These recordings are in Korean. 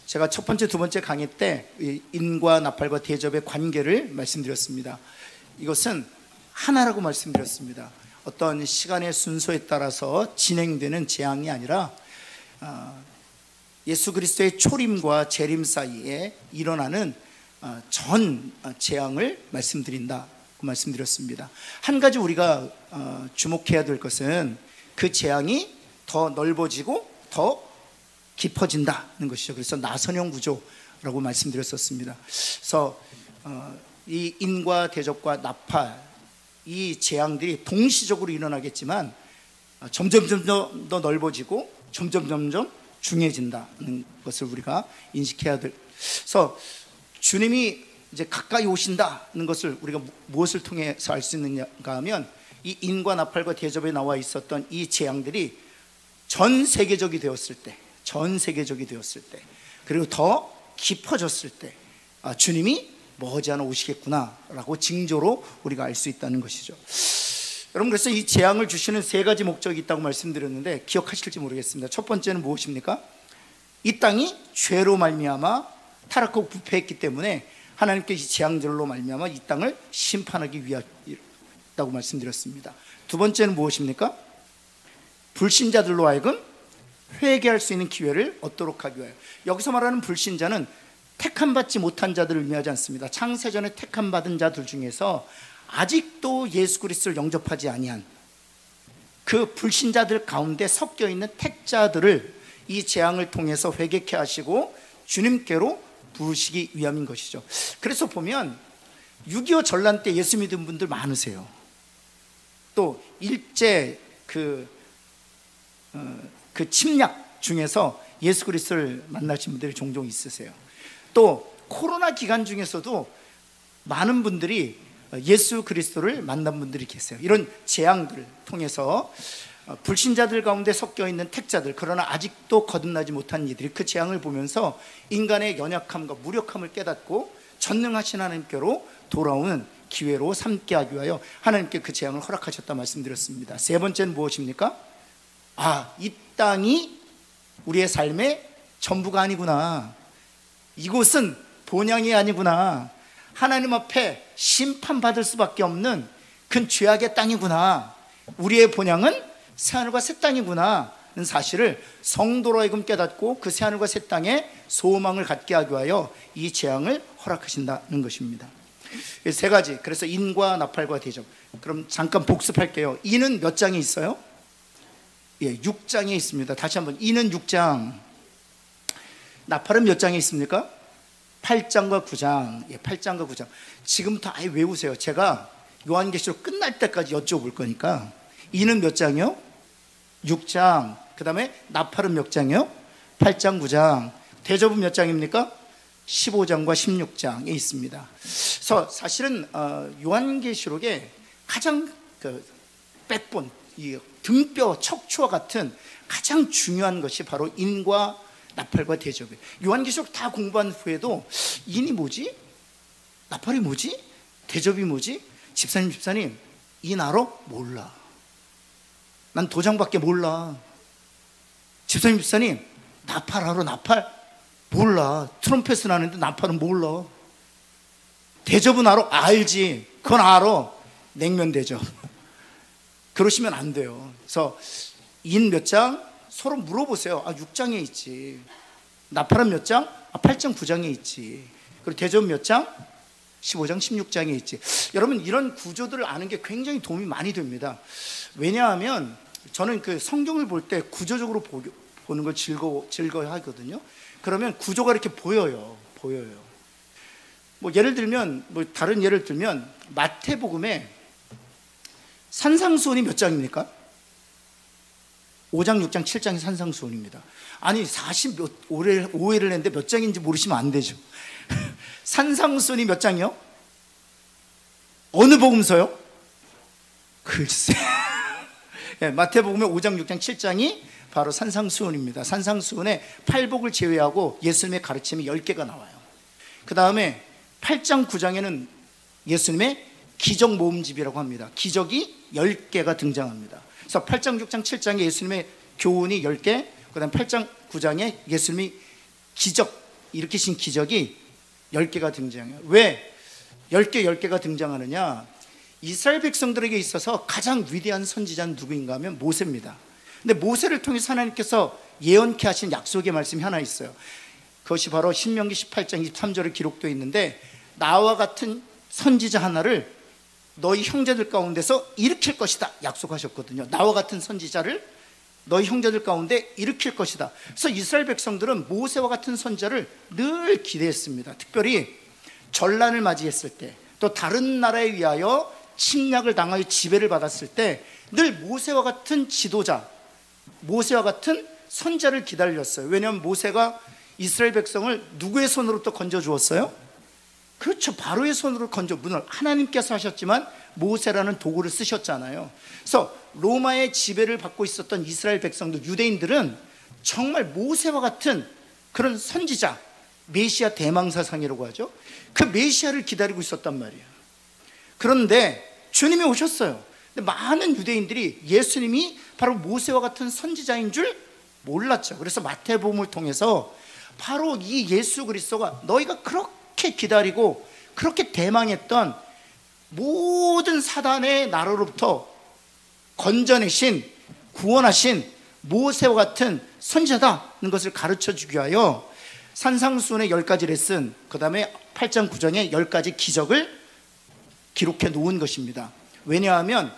제가 첫 번째, 두 번째 강의 때 인과 나팔과 대접의 관계를 말씀드렸습니다. 이것은 하나라고 말씀드렸습니다. 어떤 시간의 순서에 따라서 진행되는 재앙이 아니라 예수 그리스도의 초림과 재림 사이에 일어나는 전 재앙을 말씀드린다고 말씀드렸습니다. 한 가지 우리가 주목해야 될 것은 그 재앙이 더 넓어지고 더 깊어진다는 것이죠. 그래서 나선형 구조라고 말씀드렸었습니다. 그래서 이 인과 대접과 나팔, 이 재앙들이 동시적으로 일어나겠지만 점점 더 넓어지고 점점 중요해진다는 것을 우리가 인식해야 될. 그래서 주님이 이제 가까이 오신다는 것을 우리가 무엇을 통해서 알 수 있느냐가 하면 이 인과 나팔과 대접에 나와 있었던 이 재앙들이 전 세계적이 되었을 때, 그리고 더 깊어졌을 때 주님이 머지않아 오시겠구나라고 징조로 우리가 알 수 있다는 것이죠. 여러분, 그래서 이 재앙을 주시는 세 가지 목적이 있다고 말씀드렸는데 기억하실지 모르겠습니다. 첫 번째는 무엇입니까? 이 땅이 죄로 말미암아 타락하고 부패했기 때문에 하나님께서 이 재앙들로 말미암아 이 땅을 심판하기 위하다고 말씀드렸습니다. 두 번째는 무엇입니까? 불신자들로 하여금 회개할 수 있는 기회를 얻도록 하기 위하여. 여기서 말하는 불신자는 택함받지 못한 자들을 의미하지 않습니다. 창세전에 택함받은 자들 중에서 아직도 예수 그리스도를 영접하지 아니한 그 불신자들 가운데 섞여 있는 택자들을 이 재앙을 통해서 회개케 하시고 주님께로 부르시기 위함인 것이죠. 그래서 보면 6.25 전란 때 예수 믿은 분들 많으세요. 또 일제 그 침략 중에서 예수 그리스도를 만나신 분들이 종종 있으세요. 또 코로나 기간 중에서도 많은 분들이 예수 그리스도를 만난 분들이 계세요. 이런 재앙들을 통해서 불신자들 가운데 섞여 있는 택자들, 그러나 아직도 거듭나지 못한 이들이 그 재앙을 보면서 인간의 연약함과 무력함을 깨닫고 전능하신 하나님께로 돌아오는 기회로 삼게 하기 위하여 하나님께 그 재앙을 허락하셨다 말씀드렸습니다. 세 번째는 무엇입니까? 이 땅이 우리의 삶의 전부가 아니구나. 이곳은 본향이 아니구나. 하나님 앞에 심판받을 수밖에 없는 그 죄악의 땅이구나. 우리의 본향은 새하늘과 새 땅이구나 는 사실을 성도로 하여금 깨닫고 그 새하늘과 새 땅에 소망을 갖게 하기 위하여 이 재앙을 허락하신다는 것입니다. 세 가지. 그래서 인과 나팔과 대접. 그럼 잠깐 복습할게요. 인은 몇 장이 있어요? 6장에 있습니다. 다시 한번. 인은 6장. 나팔은 몇 장에 있습니까? 8장과 9장. 8장과 9장. 지금부터 아예 외우세요. 제가 요한계시록 끝날 때까지 여쭤볼 거니까. 인은 몇 장이요? 6장. 그 다음에 나팔은 몇 장이요? 8장, 9장. 대접은 몇 장입니까? 15장과 16장에 있습니다. 그래서 사실은 요한계시록의 가장 백본, 이 등뼈, 척추와 같은 가장 중요한 것이 바로 인과 나팔과 대접이에요. 요한계시록 다 공부한 후에도 인이 뭐지? 나팔이 뭐지? 대접이 뭐지? 집사님 인 알아? 몰라. 난 도장밖에 몰라. 집사님 나팔 알아? 나팔? 몰라. 트럼펫은 아는데 나팔은 몰라. 대접은 알아? 알지. 그건 알아. 냉면 대접. 그러시면 안 돼요. 그래서 인 몇 장? 서로 물어보세요. 6장에 있지. 나팔은 몇 장? 8장, 9장에 있지. 그리고 대접 몇 장? 15장, 16장에 있지. 여러분, 이런 구조들을 아는 게 굉장히 도움이 많이 됩니다. 왜냐하면 저는 그 성경을 볼 때 구조적으로 보는 걸 즐거워 하거든요. 그러면 구조가 이렇게 보여요. 예를 들면, 다른 예를 들면, 마태복음에 산상수훈이 몇 장입니까? 5장, 6장, 7장이 산상수훈입니다. 아니 45회를 했는데 몇 장인지 모르시면 안 되죠. 산상수훈이 몇 장이요? 어느 복음서요? 글쎄. 마태복음의 5장, 6장, 7장이 바로 산상수훈입니다. 산상수훈에 팔복을 제외하고 예수님의 가르침이 10개가 나와요. 그 다음에 8장, 9장에는 예수님의 기적 모음집이라고 합니다. 기적이 10개가 등장합니다. 그래서 8장, 6장, 7장에 예수님의 교훈이 10개, 그 다음 8장, 9장에 예수님이 기적 일으키신 기적이 10개가 등장해요. 왜 10개가 등장하느냐? 이스라엘 백성들에게 있어서 가장 위대한 선지자는 누구인가 하면 모세입니다. 근데 모세를 통해서 하나님께서 예언케 하신 약속의 말씀이 하나 있어요. 그것이 바로 신명기 18장 23절에 기록되어 있는데, 나와 같은 선지자 하나를 너희 형제들 가운데서 일으킬 것이다 약속하셨거든요. 나와 같은 선지자를 너희 형제들 가운데 일으킬 것이다. 그래서 이스라엘 백성들은 모세와 같은 선지자를 늘 기대했습니다. 특별히 전란을 맞이했을 때, 또 다른 나라에 의하여 침략을 당하여 지배를 받았을 때 늘 모세와 같은 지도자, 모세와 같은 선지자를 기다렸어요. 왜냐하면 모세가 이스라엘 백성을 누구의 손으로부터 건져 주었어요? 그렇죠, 바로의 손으로 건져, 물론 하나님께서 하셨지만 모세라는 도구를 쓰셨잖아요. 그래서 로마의 지배를 받고 있었던 이스라엘 백성들, 유대인들은 정말 모세와 같은 그런 선지자, 메시아 대망사상이라고 하죠. 그 메시아를 기다리고 있었단 말이에요. 그런데 주님이 오셨어요. 근데 많은 유대인들이 예수님이 바로 모세와 같은 선지자인 줄 몰랐죠. 그래서 마태복음을 통해서 바로 이 예수 그리스도가 너희가 그렇게 기다리고 그렇게 대망했던 모든 사단의 나라로부터 건져내신, 구원하신 모세와 같은 선지자다는 것을 가르쳐주기 위하여 산상수훈의 10가지 레슨, 그 다음에 8장 9장의 10가지 기적을 기록해 놓은 것입니다. 왜냐하면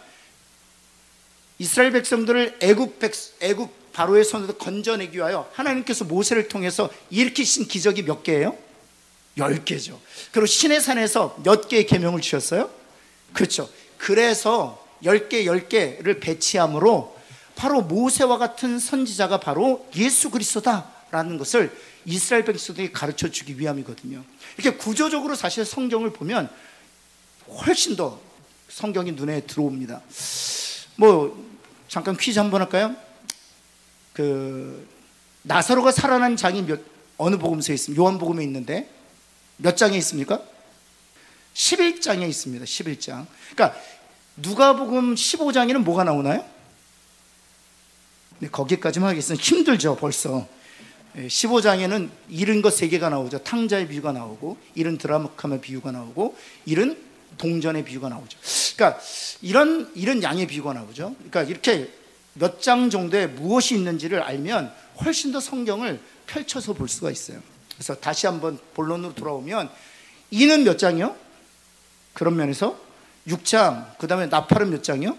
이스라엘 백성들을 애굽 바로의 손에서 건져내기 위하여 하나님께서 모세를 통해서 일으키신 기적이 몇 개예요? 10개죠. 그리고 시내산에서 몇 개의 계명을 주셨어요? 그렇죠. 그래서 10개를 배치함으로 바로 모세와 같은 선지자가 바로 예수 그리스도다라는 것을 이스라엘 백성들이 가르쳐 주기 위함이거든요. 이렇게 구조적으로 사실 성경을 보면 훨씬 더 성경이 눈에 들어옵니다. 잠깐 퀴즈 한번 할까요? 나사로가 살아난 장이 어느 복음서에 있습니까? 요한복음에 있는데 몇 장에 있습니까? 11장에 있습니다. 11장. 그러니까 누가복음 15장에는 뭐가 나오나요? 네, 거기까지만 하겠습니다. 힘들죠 벌써. 15장에는 잃은 것 3개가 나오죠. 탕자의 비유가 나오고, 잃은 드라크마의 비유가 나오고, 잃은 동전의 비유가 나오죠. 그러니까 이런 양의 비유가 나오죠. 그러니까 이렇게 몇 장 정도에 무엇이 있는지를 알면 훨씬 더 성경을 펼쳐서 볼 수가 있어요. 그래서 다시 한번 본론으로 돌아오면, 이는 몇 장이요? 그런 면에서 6장, 그 다음에 나팔은 몇 장이요?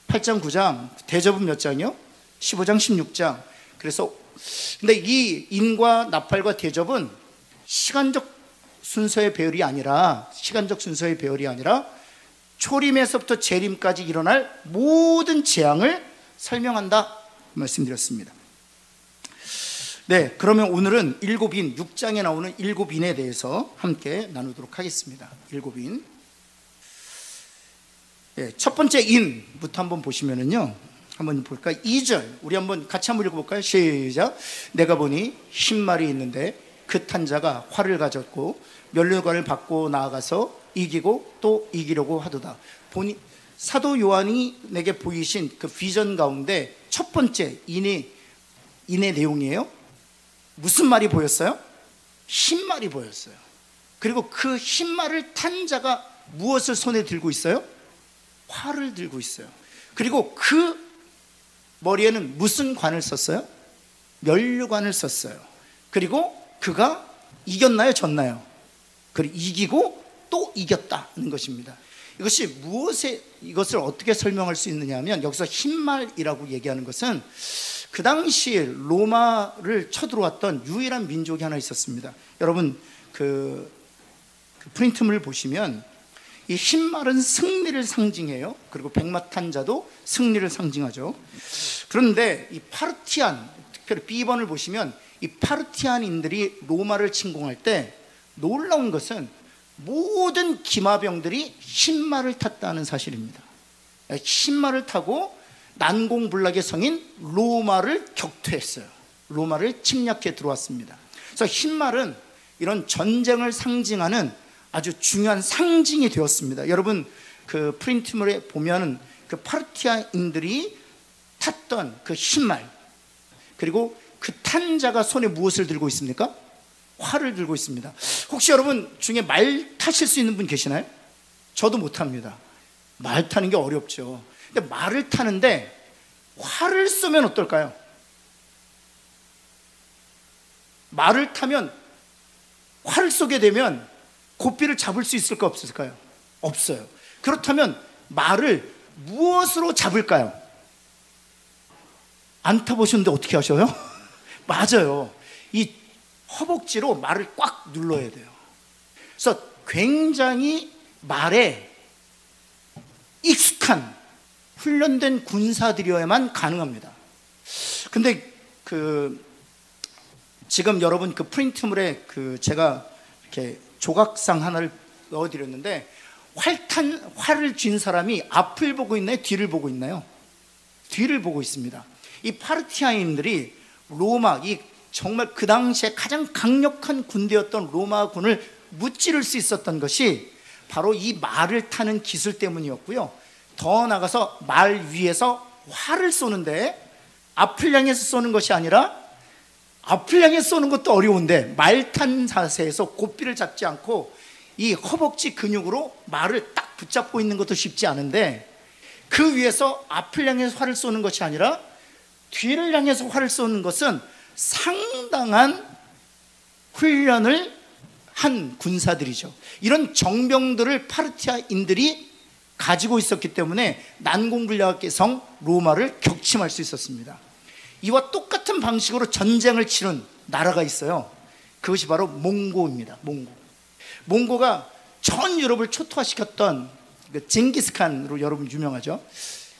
8장 9장, 대접은 몇 장이요? 15장 16장. 그래서 근데 이 인과 나팔과 대접은 시간적 순서의 배열이 아니라 초림에서부터 재림까지 일어날 모든 재앙을 설명한다 말씀드렸습니다. 네, 그러면 오늘은 7인, 6장에 나오는 7인에 대해서 함께 나누도록 하겠습니다. 7인. 네, 첫 번째 인부터 한번 보시면은요, 한번 볼까요? 2절 우리 같이 한번 읽어볼까요? 시작. 내가 보니 흰말이 있는데 그 탄자가 활을 가졌고 면류관을 받고 나아가서 이기고 또 이기려고 하도다. 사도 요한이 내게 보이신 그 비전 가운데 첫 번째 인의 내용이에요. 무슨 말이 보였어요? 흰말이 보였어요. 그리고 그 흰말을 탄 자가 무엇을 손에 들고 있어요? 활을 들고 있어요. 그리고 그 머리에는 무슨 관을 썼어요? 면류관을 썼어요. 그리고 그가 이겼나요? 졌나요? 그리고 이기고 또 이겼다는 것입니다. 이것을 어떻게 설명할 수 있느냐 하면, 여기서 흰말이라고 얘기하는 것은 그 당시에 로마를 쳐들어왔던 유일한 민족이 하나 있었습니다. 여러분 그 프린트물을 보시면 이 흰말은 승리를 상징해요. 그리고 백마탄자도 승리를 상징하죠. 그런데 이 파르티안, 특별히 B번을 보시면 이 파르티안인들이 로마를 침공할 때 놀라운 것은 모든 기마병들이 흰말을 탔다는 사실입니다. 흰말을 타고 난공불락의 성인 로마를 격퇴했어요. 로마를 침략해 들어왔습니다. 그래서 흰말은 이런 전쟁을 상징하는 아주 중요한 상징이 되었습니다. 여러분 그 프린트물에 보면 그 파르티아인들이 탔던 그 흰말, 그리고 그 탄 자가 손에 무엇을 들고 있습니까? 활을 들고 있습니다. 혹시 여러분 중에 말 타실 수 있는 분 계시나요? 저도 못합니다. 말 타는 게 어렵죠. 근데 말을 타는데 활을 쏘면 어떨까요? 말을 타면 활을 쏘게 되면 고삐를 잡을 수 있을까 없을까요? 없어요. 그렇다면 말을 무엇으로 잡을까요? 안 타보셨는데 어떻게 하셔요? 맞아요. 이 허벅지로 말을 꽉 눌러야 돼요. 그래서 굉장히 말에 익숙한 훈련된 군사들이어야만 가능합니다. 근데 지금 여러분 프린트물에 제가 이렇게 조각상 하나를 넣어드렸는데 활을 쥔 사람이 앞을 보고 있나요? 뒤를 보고 있나요? 뒤를 보고 있습니다. 이 파르티아인들이 로마, 정말 그 당시에 가장 강력한 군대였던 로마군을 무찌를 수 있었던 것이 바로 이 말을 타는 기술 때문이었고요. 더 나아가서 말 위에서 활을 쏘는데 앞을 향해서 쏘는 것이 아니라, 앞을 향해 쏘는 것도 어려운데 말 탄 자세에서 고삐를 잡지 않고 이 허벅지 근육으로 말을 딱 붙잡고 있는 것도 쉽지 않은데, 그 위에서 앞을 향해서 활을 쏘는 것이 아니라 뒤를 향해서 활을 쏘는 것은 상당한 훈련을 한 군사들이죠. 이런 정병들을 파르티아인들이 가지고 있었기 때문에 난공불락성 로마를 격침할 수 있었습니다. 이와 똑같은 방식으로 전쟁을 치른 나라가 있어요. 그것이 바로 몽고입니다. 몽고가 전 유럽을 초토화시켰던 징기스칸으로 여러분 유명하죠.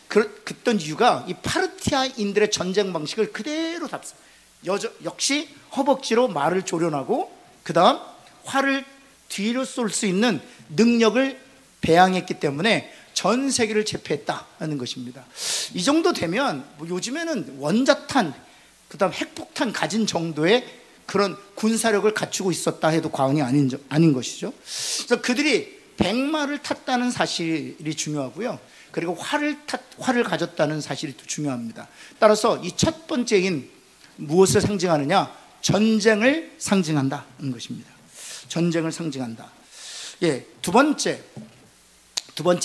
그랬던 이유가 이 파르티아인들의 전쟁 방식을 그대로 답습니다. 역시 허벅지로 말을 조련하고 그 다음 활을 뒤로 쏠 수 있는 능력을 배양했기 때문에 전 세계를 제패했다는 것입니다. 이 정도 되면 요즘에는 원자탄, 그 다음 핵폭탄 가진 정도의 그런 군사력을 갖추고 있었다 해도 과언이 아닌 것이죠. 그래서 그들이 백마를 탔다는 사실이 중요하고요. 그리고 활을 가졌다는 사실이 또 중요합니다. 따라서 이 첫 번째인 무엇을 상징하느냐? 전쟁을 상징한다는 것입니다. 전쟁을 상징한다. 두 번째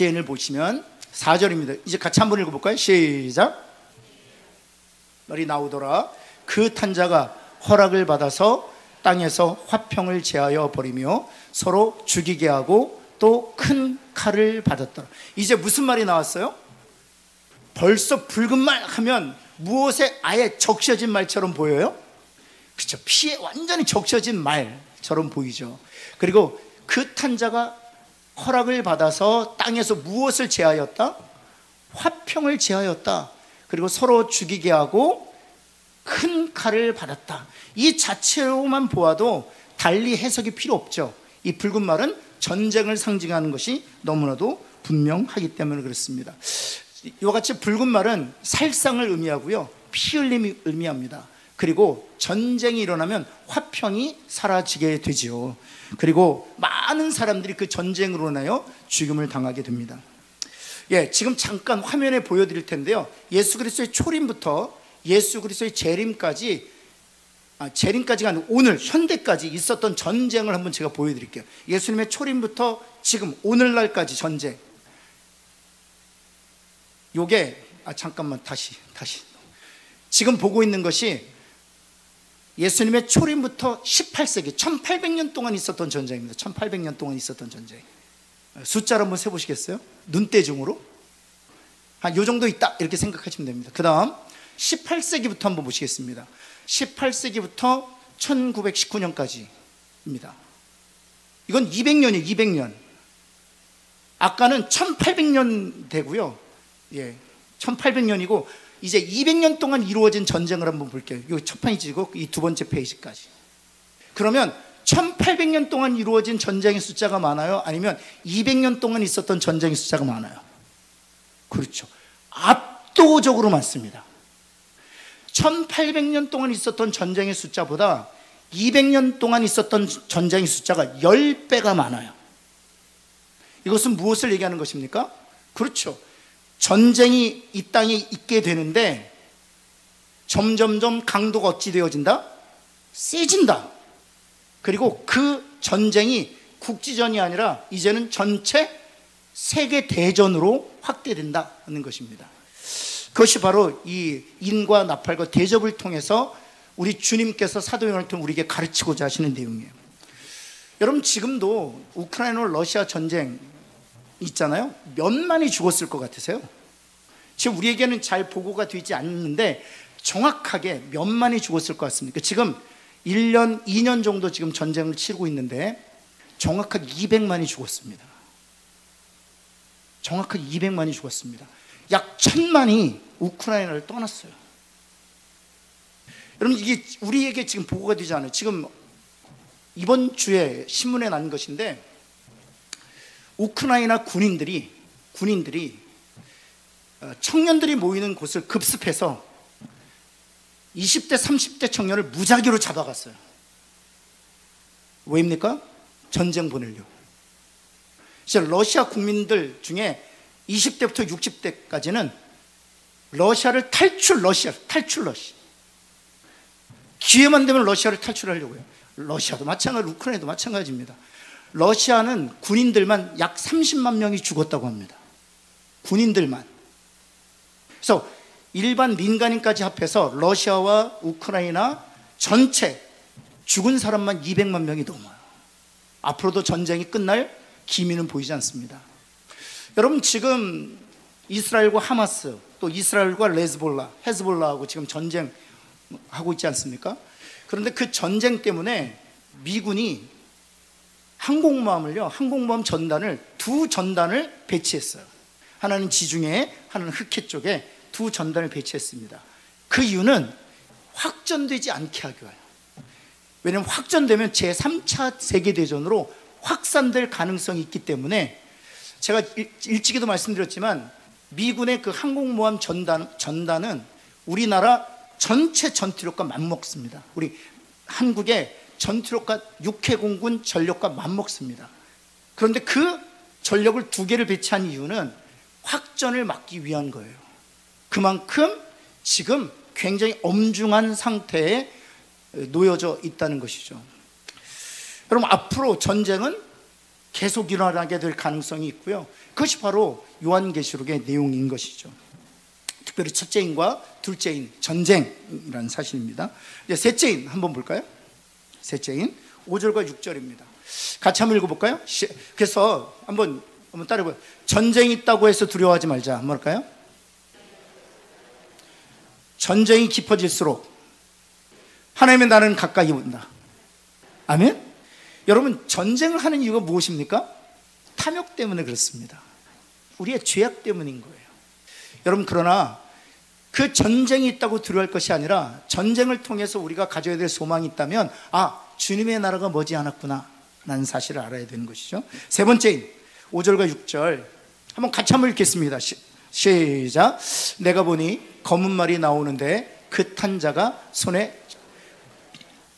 인을 보시면 4절입니다. 이제 같이 한번 읽어볼까요? 시작. 말이 나오더라. 그 탄자가 허락을 받아서 땅에서 화평을 제하여 버리며 서로 죽이게 하고 또 큰 칼을 받았더라. 이제 무슨 말이 나왔어요? 벌써 붉은 말 하면 무엇에 아예 적셔진 말처럼 보여요? 그렇죠. 피에 완전히 적셔진 말처럼 보이죠. 그리고 그 탄자가 허락을 받아서 땅에서 무엇을 제하였다? 화평을 제하였다. 그리고 서로 죽이게 하고 큰 칼을 받았다. 이 자체로만 보아도 달리 해석이 필요 없죠. 이 붉은 말은 전쟁을 상징하는 것이 너무나도 분명하기 때문에 그렇습니다. 이와 같이 붉은 말은 살상을 의미하고요, 피 흘림이 의미합니다. 그리고 전쟁이 일어나면 화평이 사라지게 되지요. 그리고 많은 사람들이 그 전쟁으로 인하여 죽음을 당하게 됩니다. 지금 잠깐 화면에 보여드릴 텐데요, 예수 그리스도의 초림부터 예수 그리스도의 재림까지가 아니고 오늘 현대까지 있었던 전쟁을 한번 제가 보여드릴게요. 예수님의 초림부터 지금 오늘날까지 전쟁. 요게 잠깐만 다시 지금 보고 있는 것이 예수님의 초림부터 18세기 1800년 동안 있었던 전쟁입니다. 1800년 동안 있었던 전쟁. 숫자를 한번 세보시겠어요? 눈대중으로 한 요 정도 있다 이렇게 생각하시면 됩니다. 그 다음 18세기부터 한번 보시겠습니다. 18세기부터 1919년까지입니다. 이건 200년이에요. 200년. 아까는 1800년 되고요. 1800년이고 이제 200년 동안 이루어진 전쟁을 한번 볼게요. 여기 첫 페이지고 이 두 번째 페이지까지. 그러면 1800년 동안 이루어진 전쟁의 숫자가 많아요? 아니면 200년 동안 있었던 전쟁의 숫자가 많아요? 그렇죠. 압도적으로 많습니다. 1800년 동안 있었던 전쟁의 숫자보다 200년 동안 있었던 전쟁의 숫자가 10배가 많아요. 이것은 무엇을 얘기하는 것입니까? 그렇죠. 전쟁이 이 땅에 있게 되는데 점점점 강도가 어찌 되어진다? 세진다. 그리고 그 전쟁이 국지전이 아니라 이제는 전체 세계 대전으로 확대된다는 것입니다. 그것이 바로 이 인과 나팔과 대접을 통해서 우리 주님께서 사도행전을 통해 우리에게 가르치고자 하시는 내용이에요. 여러분, 지금도 우크라이나 러시아 전쟁 있잖아요. 몇만이 죽었을 것 같으세요? 지금 우리에게는 잘 보고가 되지 않는데 정확하게 몇만이 죽었을 것 같습니까? 지금 1년, 2년 정도 지금 전쟁을 치르고 있는데 정확하게 200만이 죽었습니다. 정확하게 200만이 죽었습니다. 약 1000만이 우크라이나를 떠났어요. 여러분, 이게 우리에게 지금 보고가 되지 않아요. 지금 이번 주에 신문에 난 것인데 우크라이나 군인들이 청년들이 모이는 곳을 급습해서 20대 30대 청년을 무작위로 잡아갔어요. 왜입니까? 전쟁 보내려고. 진짜 러시아 국민들 중에 20대부터 60대까지는 러시아를 탈출. 기회만 되면 러시아를 탈출하려고요. 러시아도 마찬가지고 우크라이나도 마찬가지입니다. 러시아는 군인들만 약 30만 명이 죽었다고 합니다. 군인들만. 그래서 일반 민간인까지 합해서 러시아와 우크라이나 전체 죽은 사람만 200만 명이 넘어요. 앞으로도 전쟁이 끝날 기미는 보이지 않습니다. 여러분, 지금 이스라엘과 하마스, 또 이스라엘과 헤즈볼라하고 지금 전쟁하고 있지 않습니까? 그런데 그 전쟁 때문에 미군이 항공모함 전단을 두 전단을 배치했어요. 하나는 지중해, 하나는 흑해 쪽에 두 전단을 배치했습니다. 그 이유는 확전되지 않게 하기 위하여. 왜냐하면 확전되면 제3차 세계대전으로 확산될 가능성이 있기 때문에 제가 일찍이도 말씀드렸지만 미군의 그 항공모함 전단은 우리나라 전체 전투력과 맞먹습니다. 우리 한국의 전투력과 육해공군 전력과 맞먹습니다. 그런데 그 전력을 두 개를 배치한 이유는 확전을 막기 위한 거예요. 그만큼 지금 굉장히 엄중한 상태에 놓여져 있다는 것이죠. 여러분, 앞으로 전쟁은 계속 일어나게 될 가능성이 있고요. 그것이 바로 요한계시록의 내용인 것이죠. 특별히 첫째인과 둘째인 전쟁이라는 사실입니다. 이제 셋째인 한번 볼까요? 셋째인 5절과 6절입니다. 같이 한번 읽어볼까요? 그래서 한번 따라해봐요. 전쟁이 있다고 해서 두려워하지 말자. 한번 할까요? 전쟁이 깊어질수록 하나님의 나라는 가까이 온다. 아멘? 여러분, 전쟁을 하는 이유가 무엇입니까? 탐욕 때문에 그렇습니다. 우리의 죄악 때문인 거예요. 여러분, 그러나 그 전쟁이 있다고 두려워할 것이 아니라 전쟁을 통해서 우리가 가져야 될 소망이 있다면 주님의 나라가 머지않았구나 라는 사실을 알아야 되는 것이죠. 세 번째인 5절과 6절 한번 같이 한번 읽겠습니다. 시작. 내가 보니 검은 말이 나오는데 그 탄 자가 손에,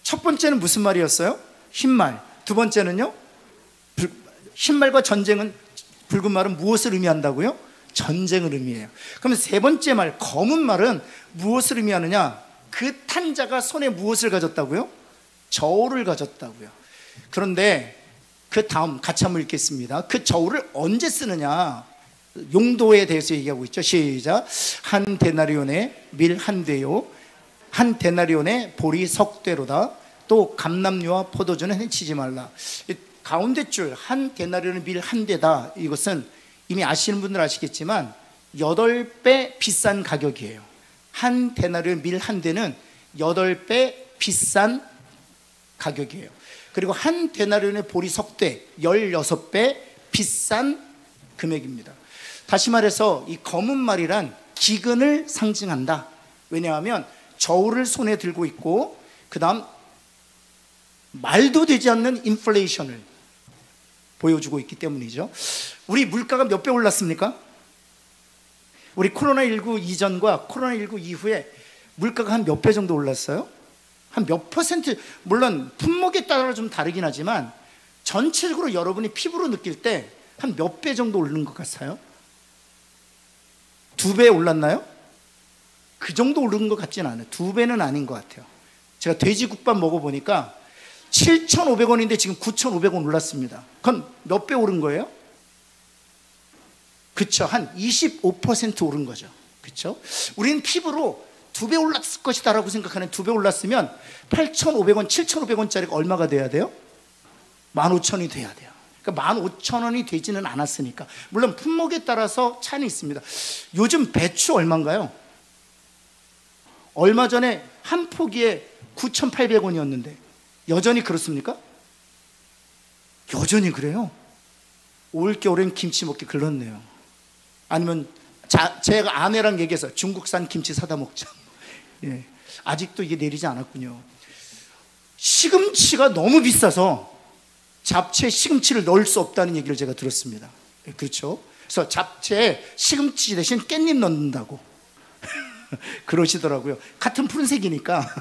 첫 번째는 무슨 말이었어요? 흰말. 두 번째는요? 흰말과 전쟁은, 붉은 말은 무엇을 의미한다고요? 전쟁을 의미해요. 그러면 세 번째 말, 검은 말은 무엇을 의미하느냐? 그 탄 자가 손에 무엇을 가졌다고요? 저울을 가졌다고요. 그런데 그 다음 같이 한번 읽겠습니다. 그 저울을 언제 쓰느냐? 용도에 대해서 얘기하고 있죠. 시작. 한 데나리온의 밀 한 대요, 한 데나리온의 보리 석 대로다. 또 감람류와 포도주는 해치지 말라. 가운데 줄 한 데나리온의 밀 한 대다. 이것은 이미 아시는 분들 아시겠지만 8배 비싼 가격이에요. 한 데나리온 밀 한 대는 8배 비싼 가격이에요. 그리고 한 데나리온의 보리 석 대 16배 비싼 금액입니다. 다시 말해서 이 검은 말이란 기근을 상징한다. 왜냐하면 저울을 손에 들고 있고 그 다음 말도 되지 않는 인플레이션을 보여주고 있기 때문이죠. 우리 물가가 몇 배 올랐습니까? 우리 코로나19 이전과 코로나19 이후에 물가가 한 몇 배 정도 올랐어요? 한 몇 퍼센트, 물론 품목에 따라 좀 다르긴 하지만 전체적으로 여러분이 피부로 느낄 때 한 몇 배 정도 오르는 것 같아요? 2배 올랐나요? 그 정도 오른 것 같지는 않아요. 2배는 아닌 것 같아요. 제가 돼지국밥 먹어보니까 7,500원인데 지금 9,500원 올랐습니다. 그건 몇 배 오른 거예요? 그쵸, 한 25% 오른 거죠. 그쵸? 우리는 피부로 2배 올랐을 것이다 라고 생각하는, 2배 올랐으면 8,500원, 7,500원짜리가 얼마가 돼야 돼요? 15,000원이 돼야 돼요. 그러니까 15,000원이 되지는 않았으니까. 물론 품목에 따라서 차이는 있습니다. 요즘 배추 얼마인가요? 얼마 전에 한 포기에 9,800원이었는데 여전히 그렇습니까? 여전히 그래요. 올겨울엔 김치 먹기 글렀네요. 아니면 제가 아내랑 얘기해서 중국산 김치 사다 먹자. 예, 아직도 이게 내리지 않았군요. 시금치가 너무 비싸서 잡채에 시금치를 넣을 수 없다는 얘기를 제가 들었습니다. 예, 그렇죠? 그래서 잡채에 시금치 대신 깻잎 넣는다고 그러시더라고요. 같은 푸른색이니까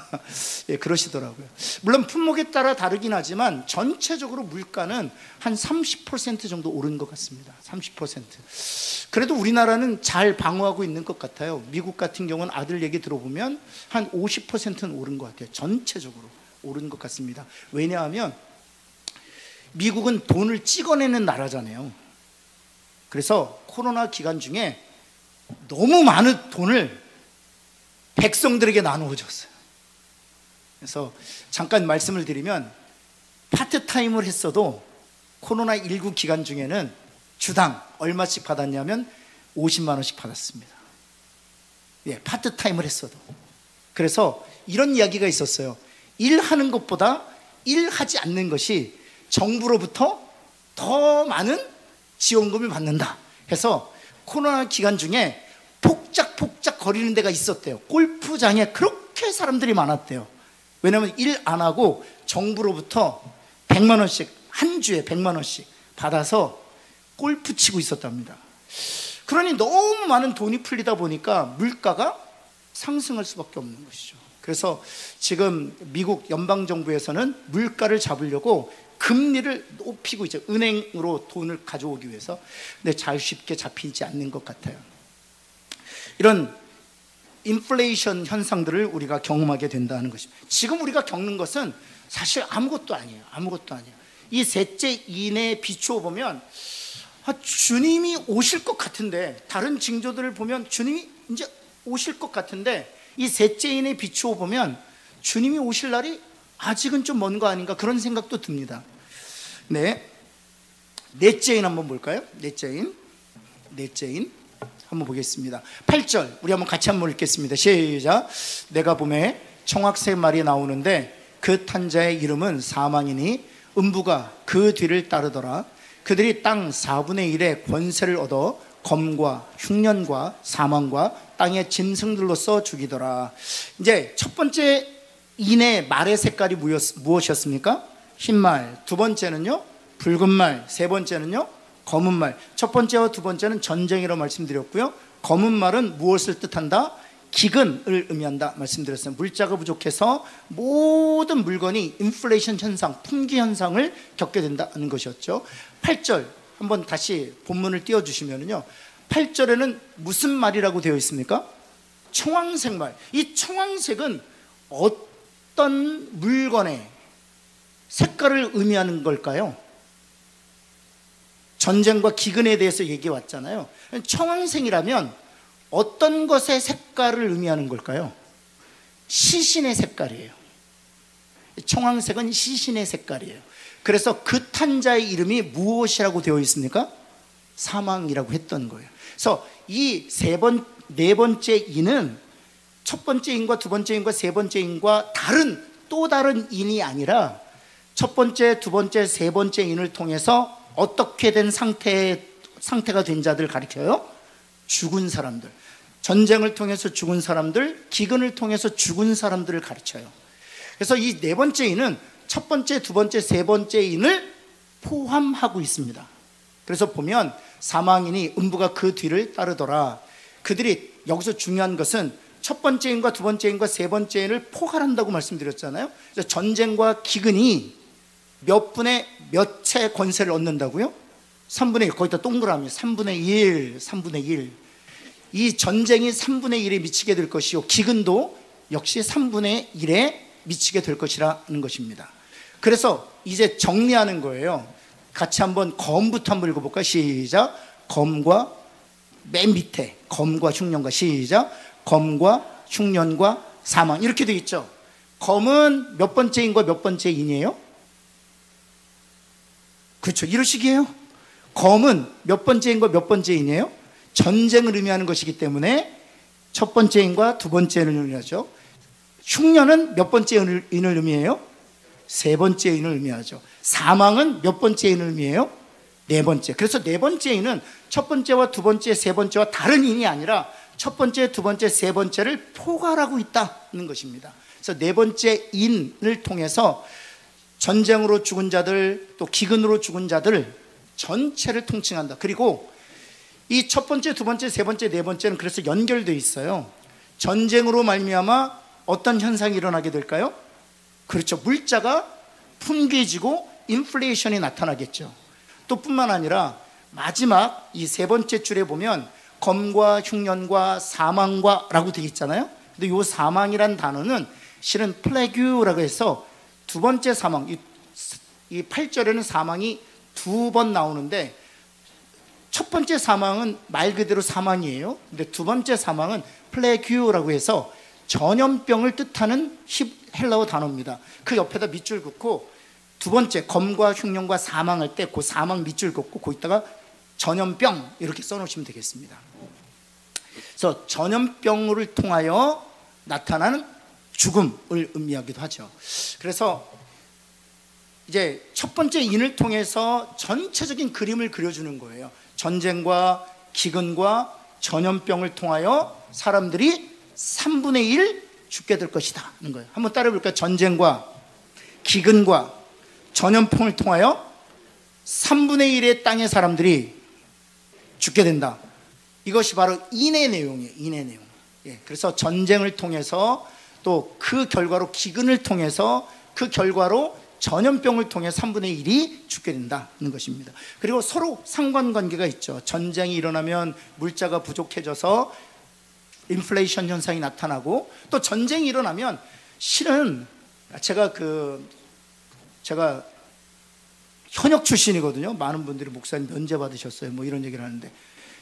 예, 그러시더라고요. 물론 품목에 따라 다르긴 하지만 전체적으로 물가는 한 30% 정도 오른 것 같습니다. 30%. 그래도 우리나라는 잘 방어하고 있는 것 같아요. 미국 같은 경우는 아들 얘기 들어보면 한 50%는 오른 것 같아요. 전체적으로 오른 것 같습니다. 왜냐하면 미국은 돈을 찍어내는 나라잖아요. 그래서 코로나 기간 중에 너무 많은 돈을 백성들에게 나누어 줬어요. 그래서 잠깐 말씀을 드리면 파트타임을 했어도 코로나19 기간 중에는 주당 얼마씩 받았냐면 50만 원씩 받았습니다. 예, 파트타임을 했어도. 그래서 이런 이야기가 있었어요. 일하는 것보다 일하지 않는 것이 정부로부터 더 많은 지원금을 받는다 해서 코로나 기간 중에 폭작폭작 거리는 데가 있었대요. 골프장에 그렇게 사람들이 많았대요. 왜냐하면 일 안 하고 정부로부터 100만 원씩, 한 주에 100만 원씩 받아서 골프 치고 있었답니다. 그러니 너무 많은 돈이 풀리다 보니까 물가가 상승할 수밖에 없는 것이죠. 그래서 지금 미국 연방정부에서는 물가를 잡으려고 금리를 높이고 있죠. 은행으로 돈을 가져오기 위해서. 근데 잘 쉽게 잡히지 않는 것 같아요. 이런 인플레이션 현상들을 우리가 경험하게 된다는 것입니다. 지금 우리가 겪는 것은 사실 아무것도 아니에요. 아무것도 아니에요. 이 셋째 인에 비추어 보면 주님이 오실 것 같은데, 다른 징조들을 보면 주님이 이제 오실 것 같은데, 이 셋째 인에 비추어 보면 주님이 오실 날이 아직은 좀 먼 거 아닌가, 그런 생각도 듭니다. 네, 넷째 인 한번 볼까요? 넷째 인 한번 보겠습니다. 8절 우리 한번 같이 한번 읽겠습니다. 시작. 내가 봄에 청학새 말이 나오는데 그 탄자의 이름은 사망이니 음부가 그 뒤를 따르더라. 그들이 땅 4분의 1의 권세를 얻어 검과 흉년과 사망과 땅의 짐승들로서 죽이더라. 이제 첫 번째 인의 말의 색깔이 무엇이었습니까? 흰 말. 두 번째는요 붉은 말. 세 번째는요 검은 말. 첫 번째와 두 번째는 전쟁이라고 말씀드렸고요. 검은 말은 무엇을 뜻한다? 기근을 의미한다 말씀드렸어요. 물자가 부족해서 모든 물건이 인플레이션 현상, 품귀 현상을 겪게 된다는 것이었죠. 8절 한번 다시 본문을 띄워주시면요, 8절에는 무슨 말이라고 되어 있습니까? 청황색 말. 이 청황색은 어떤 물건의 색깔을 의미하는 걸까요? 전쟁과 기근에 대해서 얘기해 왔잖아요. 청황색이라면 어떤 것의 색깔을 의미하는 걸까요? 시신의 색깔이에요. 청황색은 시신의 색깔이에요. 그래서 그 탄자의 이름이 무엇이라고 되어 있습니까? 사망이라고 했던 거예요. 그래서 이 네 번째 인은 첫 번째 인과 두 번째 인과 세 번째 인과 또 다른 인이 아니라 첫 번째, 두 번째, 세 번째 인을 통해서 어떻게 된 상태가 된 자들 가리켜요? 죽은 사람들. 전쟁을 통해서 죽은 사람들, 기근을 통해서 죽은 사람들을 가르쳐요. 그래서 이 네 번째 인은 첫 번째, 두 번째, 세 번째 인을 포함하고 있습니다. 그래서 보면 사망인이 음부가 그 뒤를 따르더라. 그들이 여기서 중요한 것은 첫 번째 인과 두 번째 인과 세 번째 인을 포괄한다고 말씀드렸잖아요. 그래서 전쟁과 기근이 몇 분의 몇 채 권세를 얻는다고요? 3분의 1, 거기다 동그라미 3분의 1, 3분의 1. 이 전쟁이 3분의 1에 미치게 될 것이요, 기근도 역시 3분의 1에 미치게 될 것이라는 것입니다. 그래서 이제 정리하는 거예요. 같이 한번 검부터 한번 읽어볼까요? 시작. 검과 맨 밑에 검과 흉년과 시작. 검과 흉년과 사망 이렇게 되어 있죠. 검은 몇 번째 인과 몇 번째 인이에요? 그렇죠. 이러시기에요. 검은 몇 번째 인과 몇 번째 인이에요? 전쟁을 의미하는 것이기 때문에 첫 번째 인과 두 번째 인을 의미하죠. 흉년은 몇 번째 인을 의미해요? 세 번째 인을 의미하죠. 사망은 몇 번째 인을 의미해요? 네 번째. 그래서 네 번째 인은 첫 번째와 두 번째, 세 번째와 다른 인이 아니라 첫 번째, 두 번째, 세 번째를 포괄하고 있다는 것입니다. 그래서 네 번째 인을 통해서 전쟁으로 죽은 자들, 또 기근으로 죽은 자들 전체를 통칭한다. 그리고 이 첫 번째, 두 번째, 세 번째, 네 번째는 그래서 연결되어 있어요. 전쟁으로 말미암아 어떤 현상이 일어나게 될까요? 그렇죠. 물자가 풍부해지고 인플레이션이 나타나겠죠. 또 뿐만 아니라 마지막 이 세 번째 줄에 보면 검과 흉년과 사망과 라고 되어 있잖아요. 근데 이 사망이란 단어는 실은 플래규라고 해서 두 번째 사망, 이 8절에는 사망이 두 번 나오는데 첫 번째 사망은 말 그대로 사망이에요. 근데 두 번째 사망은 플래규라고 해서 전염병을 뜻하는 헬라어 단어입니다. 그 옆에다 밑줄 긋고 두 번째 검과 흉년과 사망할 때 그 사망 밑줄 긋고 거기다가 전염병 이렇게 써놓으시면 되겠습니다. 그래서 전염병을 통하여 나타나는 죽음을 의미하기도 하죠. 그래서 이제 첫 번째 인을 통해서 전체적인 그림을 그려주는 거예요. 전쟁과 기근과 전염병을 통하여 사람들이 3분의 1 죽게 될 것이다 하는 거예요. 한번 따라해 볼까요? 전쟁과 기근과 전염병을 통하여 3분의 1의 땅의 사람들이 죽게 된다. 이것이 바로 인의 내용이에요. 인의 내용. 예, 그래서 전쟁을 통해서 또 그 결과로 기근을 통해서 그 결과로 전염병을 통해 3분의 1이 죽게 된다는 것입니다. 그리고 서로 상관관계가 있죠. 전쟁이 일어나면 물자가 부족해져서 인플레이션 현상이 나타나고 또 전쟁이 일어나면 실은 제가 현역 출신이거든요. 많은 분들이 목사님 면제 받으셨어요. 뭐 이런 얘기를 하는데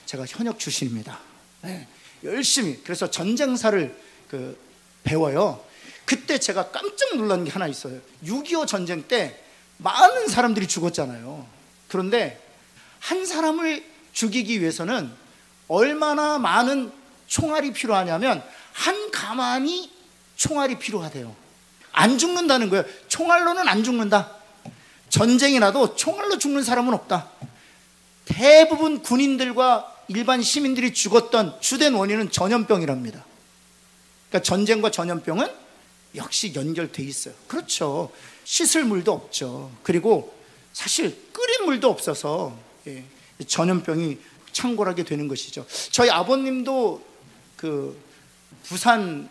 제가 현역 출신입니다. 네, 열심히 그래서 전쟁사를 배워요. 그때 제가 깜짝 놀란 게 하나 있어요. 6.25 전쟁 때 많은 사람들이 죽었잖아요. 그런데 한 사람을 죽이기 위해서는 얼마나 많은 총알이 필요하냐면 한 가마니 총알이 필요하대요. 안 죽는다는 거예요. 총알로는 안 죽는다. 전쟁이 나도 총알로 죽는 사람은 없다. 대부분 군인들과 일반 시민들이 죽었던 주된 원인은 전염병이랍니다. 그러니까 전쟁과 전염병은 역시 연결돼 있어요. 그렇죠. 씻을 물도 없죠. 그리고 사실 끓인 물도 없어서 전염병이 창궐하게 되는 것이죠. 저희 아버님도 부산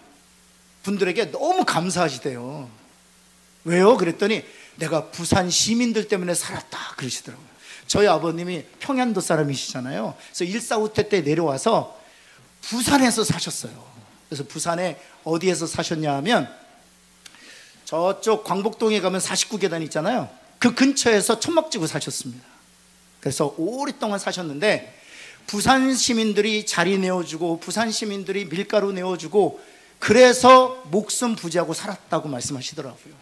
분들에게 너무 감사하시대요. 왜요? 그랬더니 내가 부산 시민들 때문에 살았다 그러시더라고요. 저희 아버님이 평안도 사람이시잖아요. 그래서 일사후퇴 때 내려와서 부산에서 사셨어요. 그래서 부산에 어디에서 사셨냐 하면 저쪽 광복동에 가면 49계단 있잖아요. 그 근처에서 천막지구 사셨습니다. 그래서 오랫동안 사셨는데 부산 시민들이 자리 내어주고 부산 시민들이 밀가루 내어주고 그래서 목숨 부지하고 살았다고 말씀하시더라고요.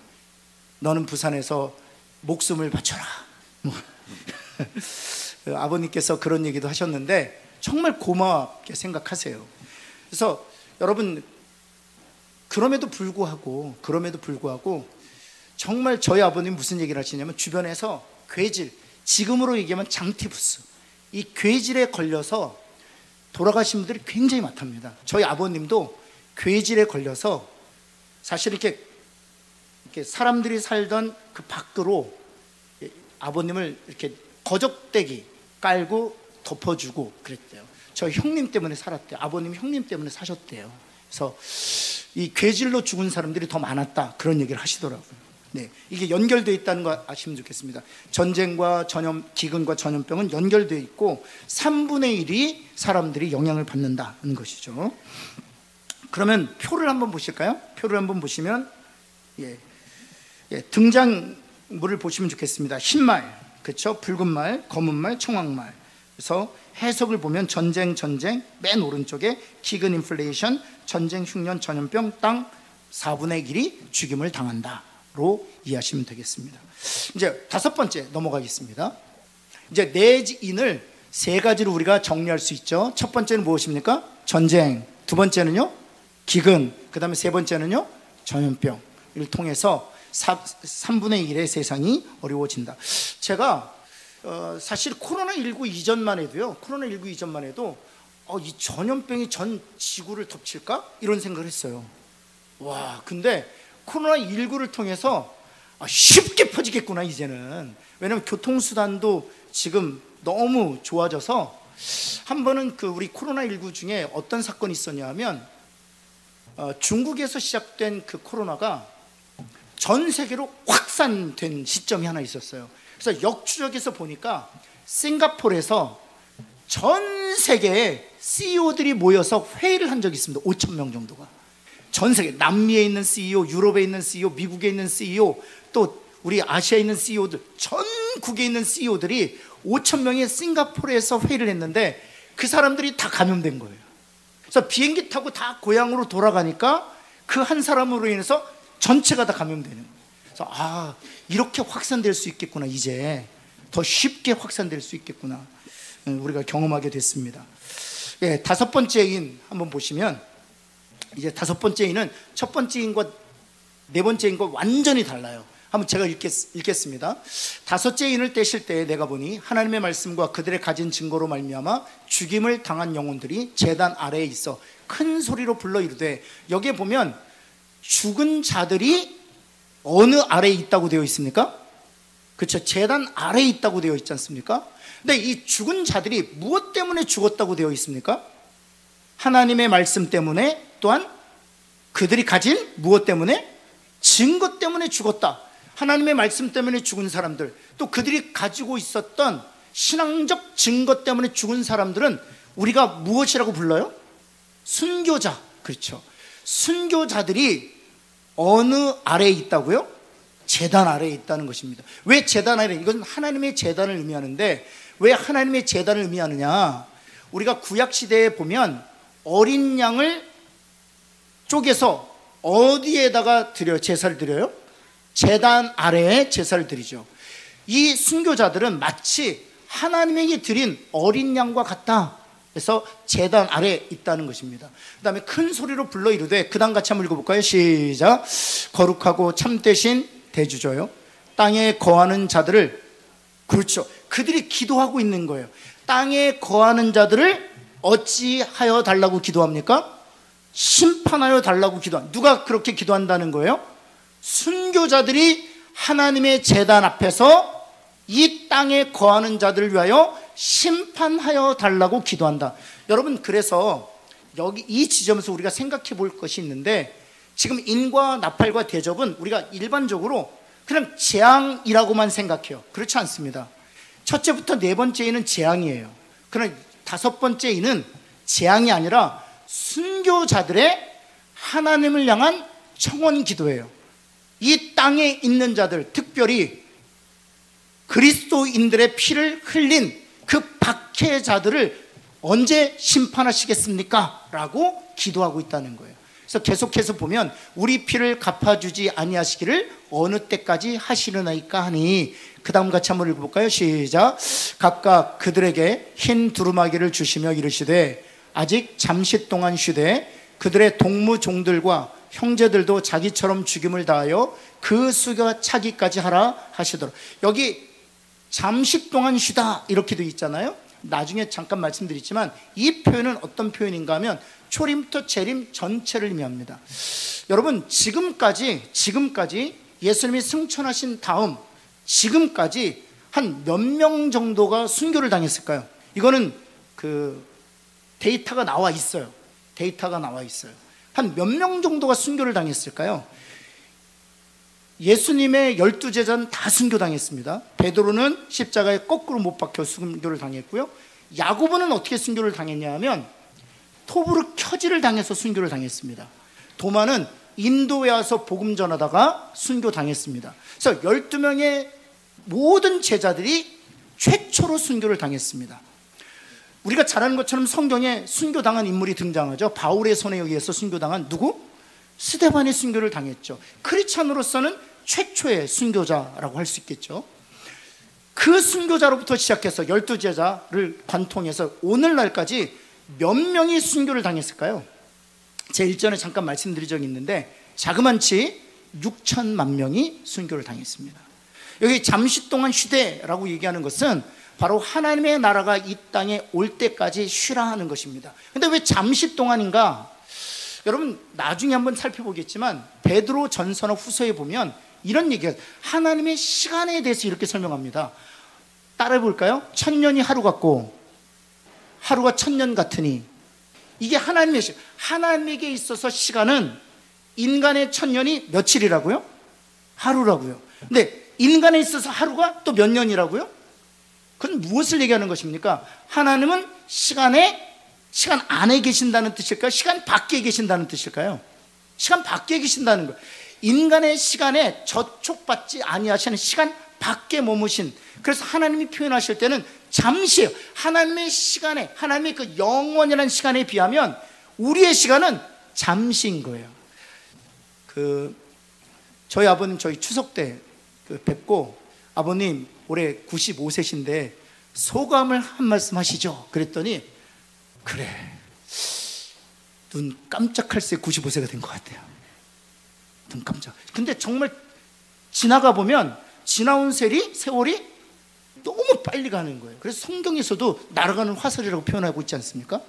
너는 부산에서 목숨을 바쳐라. 아버님께서 그런 얘기도 하셨는데 정말 고맙게 생각하세요. 그래서 여러분 그럼에도 불구하고 정말 저희 아버님 무슨 얘기를 하시냐면 주변에서 괴질, 지금으로 얘기하면 장티푸스, 이 괴질에 걸려서 돌아가신 분들이 굉장히 많답니다. 저희 아버님도 괴질에 걸려서 사실 이렇게 사람들이 살던 그 밖으로 아버님을 이렇게 거적대기 깔고 덮어주고 그랬대요. 저희 형님 때문에 살았대요. 아버님 형님 때문에 사셨대요. 그래서 이 괴질로 죽은 사람들이 더 많았다 그런 얘기를 하시더라고요. 네, 이게 연결되어 있다는 거 아시면 좋겠습니다. 전쟁과 기근과 전염병은 연결되어 있고 3분의 1이 사람들이 영향을 받는다는 것이죠. 그러면 표를 한번 보실까요? 표를 한번 보시면 등장 물을 보시면 좋겠습니다. 흰말, 그렇죠? 붉은 말, 검은 말, 청황말. 그래서 해석을 보면 전쟁, 맨 오른쪽에 기근 인플레이션, 전쟁, 흉년, 전염병, 땅 4분의 1이 죽임을 당한다로 이해하시면 되겠습니다. 이제 5번째 넘어가겠습니다. 이제 내지인을 3가지로 우리가 정리할 수 있죠. 첫 번째는 무엇입니까? 전쟁. 두 번째는요, 기근. 그 다음에 3번째는요, 전염병을 통해서 3분의 1의 세상이 어려워진다. 제가 사실 코로나19 이전만 해도 이 전염병이 전 지구를 덮칠까? 이런 생각을 했어요. 와, 근데 코로나19를 통해서 쉽게 퍼지겠구나 이제는. 왜냐하면 교통수단도 지금 너무 좋아져서, 한 번은 우리 코로나19 중에 어떤 사건이 있었냐 하면 중국에서 시작된 그 코로나가 전 세계로 확산된 시점이 하나 있었어요. 그래서 역추적해서 보니까 싱가포르에서 전 세계의 CEO들이 모여서 회의를 한 적이 있습니다. 5천 명 정도가. 전 세계, 남미에 있는 CEO, 유럽에 있는 CEO, 미국에 있는 CEO, 또 우리 아시아에 있는 CEO들, 전국에 있는 CEO들이 5천 명이 싱가포르에서 회의를 했는데 그 사람들이 다 감염된 거예요. 그래서 비행기 타고 다 고향으로 돌아가니까 그 한 사람으로 인해서 전체가 다 감염되는 거예요. 그래서 이렇게 확산될 수 있겠구나. 이제 더 쉽게 확산될 수 있겠구나. 우리가 경험하게 됐습니다. 예, 5번째 인 한번 보시면, 이제 5번째 인은 첫 번째 인과 4번째 인과 완전히 달라요. 한번 제가 읽겠습니다. 5째 인을 떼실 때 내가 보니 하나님의 말씀과 그들의 가진 증거로 말미암아 죽임을 당한 영혼들이 제단 아래에 있어 큰 소리로 불러 이르되, 여기에 보면 죽은 자들이 어느 아래에 있다고 되어 있습니까? 그렇죠. 제단 아래에 있다고 되어 있지 않습니까? 근데 이 죽은 자들이 무엇 때문에 죽었다고 되어 있습니까? 하나님의 말씀 때문에, 또한 그들이 가진 무엇 때문에? 증거 때문에 죽었다. 하나님의 말씀 때문에 죽은 사람들, 또 그들이 가지고 있었던 신앙적 증거 때문에 죽은 사람들은 우리가 무엇이라고 불러요? 순교자. 그렇죠. 순교자들이 어느 아래에 있다고요? 제단 아래에 있다는 것입니다. 왜 제단 아래에? 이건 하나님의 제단을 의미하는데, 왜 하나님의 제단을 의미하느냐? 우리가 구약시대에 보면 어린 양을 쪼개서 어디에다가 제사를 드려요? 제단 아래에 제사를 드리죠. 이 순교자들은 마치 하나님에게 드린 어린 양과 같다. 그래서 제단 아래에 있다는 것입니다. 그 다음에 큰 소리로 불러 이르되, 그 다음 같이 한번 읽어볼까요? 시작. 거룩하고 참되신 대주저요, 땅에 거하는 자들을, 그렇죠, 그들이 기도하고 있는 거예요. 땅에 거하는 자들을 어찌하여 달라고 기도합니까? 심판하여 달라고 누가 그렇게 기도한다는 거예요? 순교자들이 하나님의 제단 앞에서 이 땅에 거하는 자들을 위하여 심판하여 달라고 기도한다. 여러분, 그래서 여기 이 지점에서 우리가 생각해 볼 것이 있는데, 지금 인과 나팔과 대접은 우리가 일반적으로 그냥 재앙이라고만 생각해요. 그렇지 않습니다. 첫째부터 4번째에는 재앙이에요. 그러나 5번째에는 재앙이 아니라 순교자들의 하나님을 향한 청원 기도예요. 이 땅에 있는 자들, 특별히 그리스도인들의 피를 흘린 그 박해자들을 언제 심판하시겠습니까? 라고 기도하고 있다는 거예요. 그래서 계속해서 보면 우리 피를 갚아주지 아니하시기를 어느 때까지 하시려나이까 하니, 그 다음 같이 한번 읽어볼까요? 시작. 각각 그들에게 흰 두루마기를 주시며 이르시되, 아직 잠시 동안 쉬되 그들의 동무종들과 형제들도 자기처럼 죽임을 다하여 그 수가 차기까지 하라 하시도록. 여기 잠시 동안 쉬다 이렇게 되어 있잖아요. 나중에 잠깐 말씀드리지만 이 표현은 어떤 표현인가 하면 초림부터 재림 전체를 의미합니다. 여러분, 지금까지 예수님이 승천하신 다음 지금까지 한 몇 명 정도가 순교를 당했을까요? 이거는 데이터가 나와 있어요. 한 몇 명 정도가 순교를 당했을까요? 예수님의 12제자는 다 순교당했습니다. 베드로는 십자가에 거꾸로 못 박혀 순교를 당했고요. 야고보는 어떻게 순교를 당했냐 하면 톱으로 켜지를 당해서 순교를 당했습니다. 도마는 인도에 와서 복음 전하다가 순교당했습니다. 그래서 12명의 모든 제자들이 최초로 순교를 당했습니다. 우리가 잘 아는 것처럼 성경에 순교당한 인물이 등장하죠. 바울의 손에 의해서 순교당한 누구? 스데반이 순교를 당했죠. 크리스찬으로서는 최초의 순교자라고 할 수 있겠죠. 그 순교자로부터 시작해서 12제자를 관통해서 오늘날까지 몇 명이 순교를 당했을까요? 제 일전에 잠깐 말씀드린 적이 있는데 자그만치 6천만 명이 순교를 당했습니다. 여기 잠시 동안 휴대라고 얘기하는 것은 바로 하나님의 나라가 이 땅에 올 때까지 쉬라 하는 것입니다. 근데 왜 잠시 동안인가? 여러분 나중에 한번 살펴보겠지만 베드로 전서나 후서에 보면 이런 얘기가 하나님의 시간에 대해서 이렇게 설명합니다. 따라해 볼까요? 1000년이 하루 같고 하루가 1000년 같으니, 이게 하나님의 시간. 하나님에게 있어서 시간은 인간의 1000년이 며칠이라고요? 하루라고요. 근데 인간에 있어서 하루가 또 몇 년이라고요? 그건 무엇을 얘기하는 것입니까? 하나님은 시간 안에 계신다는 뜻일까요? 시간 밖에 계신다는 뜻일까요? 시간 밖에 계신다는 거예요. 인간의 시간에 저촉받지 아니하시는 시간 밖에 머무신, 그래서 하나님이 표현하실 때는 잠시예요. 하나님의 시간에, 하나님의 그 영원이라는 시간에 비하면 우리의 시간은 잠시인 거예요. 저희 아버님 저희 추석 때 뵙고, 아버님 올해 95세신데 소감을 한 말씀 하시죠. 그랬더니 그래, 눈 깜짝할 새 95세가 된 것 같아요. 눈 깜짝. 근데 정말 지나가 보면 지나온 세월이 너무 빨리 가는 거예요. 그래서 성경에서도 날아가는 화살이라고 표현하고 있지 않습니까?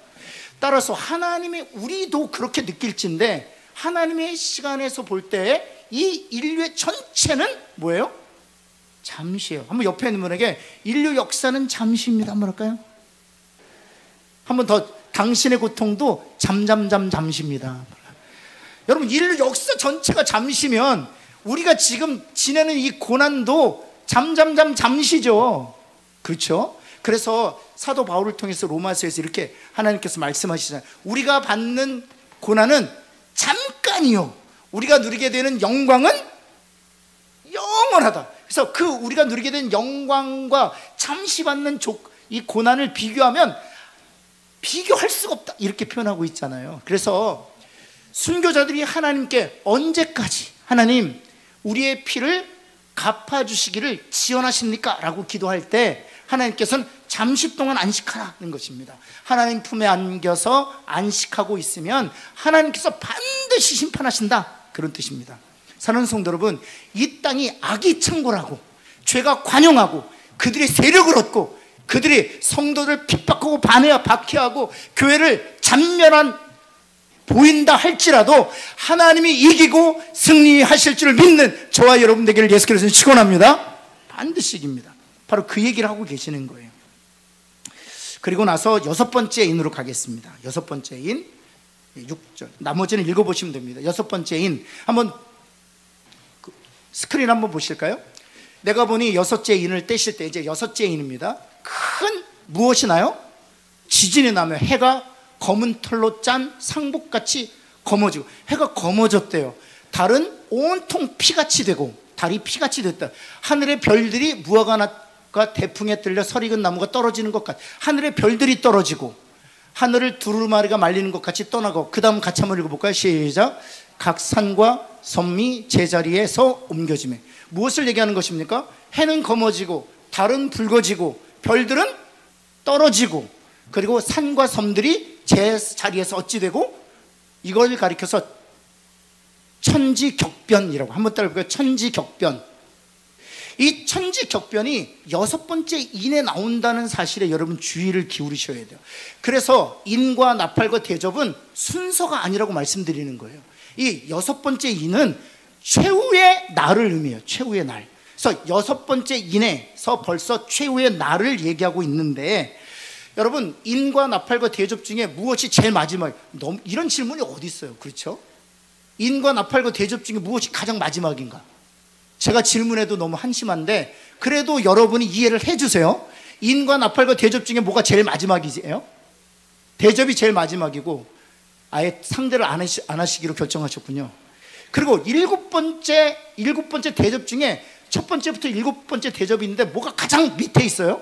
따라서 하나님의, 우리도 그렇게 느낄진데 하나님의 시간에서 볼 때 이 인류의 전체는 뭐예요? 잠시예요. 한번 옆에 있는 분에게 인류 역사는 잠시입니다 한번 할까요? 한번 더, 당신의 고통도 잠시입니다. 여러분 인류 역사 전체가 잠시면 우리가 지금 지내는 이 고난도 잠시죠. 그렇죠? 그래서 사도 바울을 통해서 로마서에서 이렇게 하나님께서 말씀하시잖아요. 우리가 받는 고난은 잠깐이요, 우리가 누리게 되는 영광은 영원하다. 그래서 그 우리가 누리게 된 영광과 잠시 받는 이 고난을 비교하면 비교할 수가 없다, 이렇게 표현하고 있잖아요. 그래서 순교자들이 하나님께 언제까지 하나님 우리의 피를 갚아주시기를 지원하십니까? 라고 기도할 때 하나님께서는 잠시 동안 안식하라는 것입니다. 하나님 품에 안겨서 안식하고 있으면 하나님께서 반드시 심판하신다, 그런 뜻입니다. 사랑하는 성도 여러분, 이 땅이 악이 창궐하고 죄가 관영하고 그들의 세력을 얻고 그들이 성도를 핍박하고 박해하고 교회를 잔멸한 보인다 할지라도 하나님이 이기고 승리하실 줄 믿는 저와 여러분 되기를 예수 그리스도는 축원합니다. 반드시 이깁니다. 바로 그 얘기를 하고 계시는 거예요. 그리고 나서 6번째 인으로 가겠습니다. 6번째 인 6절, 나머지는 읽어보시면 됩니다. 6번째 인 한번 스크린 한번 보실까요? 내가 보니 6째 인을 떼실 때 이제 6째 인입니다. 큰 무엇이 나요? 지진이 나면 해가 검은 털로 짠 상복같이 검어지고, 해가 검어졌대요. 달은 온통 피같이 되고, 달이 피같이 됐다. 하늘의 별들이 무화과나가 대풍에 들려 설익은 나무가 떨어지는 것 같아. 하늘의 별들이 떨어지고 하늘을 두루마리가 말리는 것 같이 떠나고. 그 다음 같이 한번 읽어볼까요? 시작. 각 산과 섬이 제자리에서 옮겨지매. 무엇을 얘기하는 것입니까? 해는 검어지고 달은 붉어지고 별들은 떨어지고, 그리고 산과 섬들이 제 자리에서 어찌 되고, 이걸 가리켜서 천지격변이라고. 한번 따라해볼까요? 천지격변. 이 천지격변이 6번째 인에 나온다는 사실에 여러분 주의를 기울이셔야 돼요. 그래서 인과 나팔과 대접은 순서가 아니라고 말씀드리는 거예요. 이 6번째 인은 최후의 날을 의미해요. 최후의 날. 그래서 6번째 인에서 벌써 최후의 날을 얘기하고 있는데, 여러분 인과 나팔과 대접 중에 무엇이 제일 마지막? 이런 질문이 어디 있어요? 그렇죠? 인과 나팔과 대접 중에 무엇이 가장 마지막인가? 제가 질문해도 너무 한심한데 그래도 여러분이 이해를 해주세요. 인과 나팔과 대접 중에 뭐가 제일 마지막이에요? 대접이 제일 마지막이고 아예 상대를 안 하시기로 결정하셨군요. 그리고 일곱 번째 대접 중에 첫 번째부터 일곱 번째 대접인데 뭐가 가장 밑에 있어요?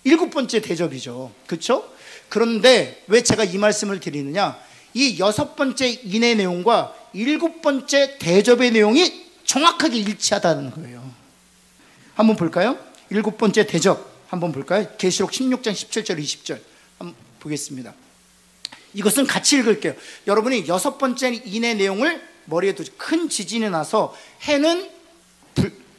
일곱 번째 대접이죠. 그렇죠? 그런데 왜 제가 이 말씀을 드리느냐, 이 여섯 번째 인의 내용과 일곱 번째 대접의 내용이 정확하게 일치하다는 거예요. 한번 볼까요? 일곱 번째 대접 한번 볼까요? 계시록 16장 17절 20절 한번 보겠습니다. 이것은 같이 읽을게요. 여러분이 여섯 번째 인의 내용을 머리에 두죠. 큰 지진이 나서 해는